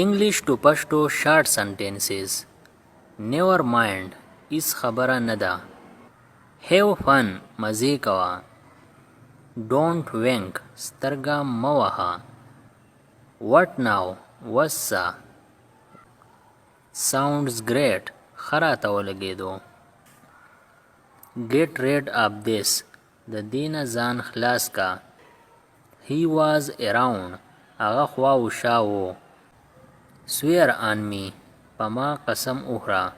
English to Pashto short sentences. Never mind is خبره نه ده. Have fun مزې کوه. Don't wink سترګه مه وهه. What now وسه. Sounds great ښه راته ولګېدو. Get rid of this د دې نه ځان خلاص کا. He was around هغه خوا و شا و. Swear on me په ما قسم وخوره.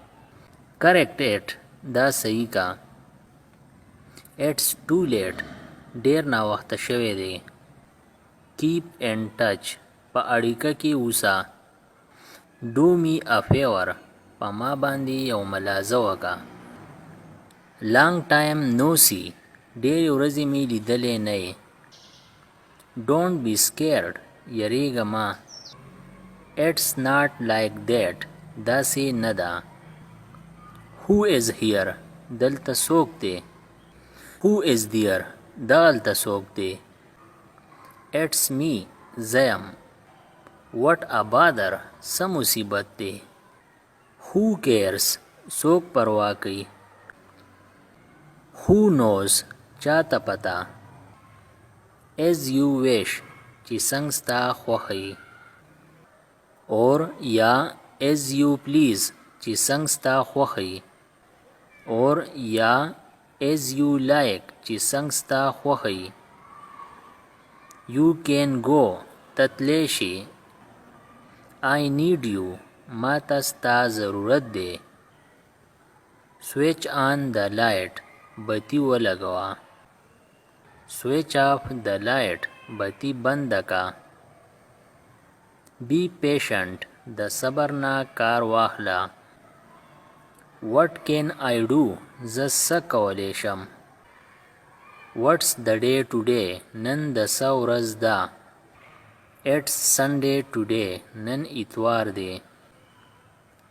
Correct it دا صحیح کا. It's too late ډیر ناوخته شوی دی. Keep in touch په اړیکه کې اوسه. Do me a favor په ما باندې یو ملازه وکړه. Long time no see ډېرې ورځې مې لیدلی نه یې. Don't be scared یریږه مه. It's not like that داسې نه ده. Who is here دلته څوک دی. Who is there دغلته څوک دی. It's me زه یم. What a bother څه مصیبت دی. Who cares څوک پروا کوي. Who knows چاته پته. As you wish چې څنګه ستا خوښه وي. اور یا as you please چې څنګه ستا خوښه وي. اور یا as you like چې څنګه ستا خوښه وي. You can go تتلی شي. I need you ما ته ستا ضرورت دی. Switch on the light بتی ولګوه. Switch off the light بتی بند کا. Be patient د صبر نه کار واخله. What can I do زه څه کولی شم. What's the day today نن د څه ورځ ده. It's Sunday today نن اتوار دی.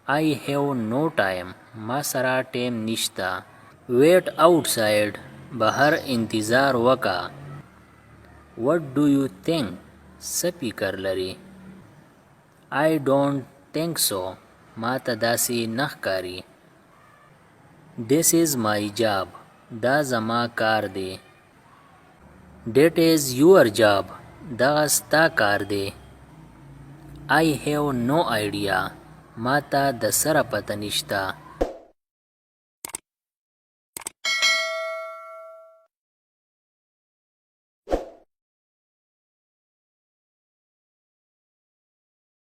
I have no time ما سره ټیم نشته. Wait outside بهر انتظار وکه. What do you think څه فکر لري. I don't think so ما ته داسې نه ښکاري. This is my job دا زما کار دی. That is your job دغه ستا کار دی. I have no idea ما ته د سره پته نشته.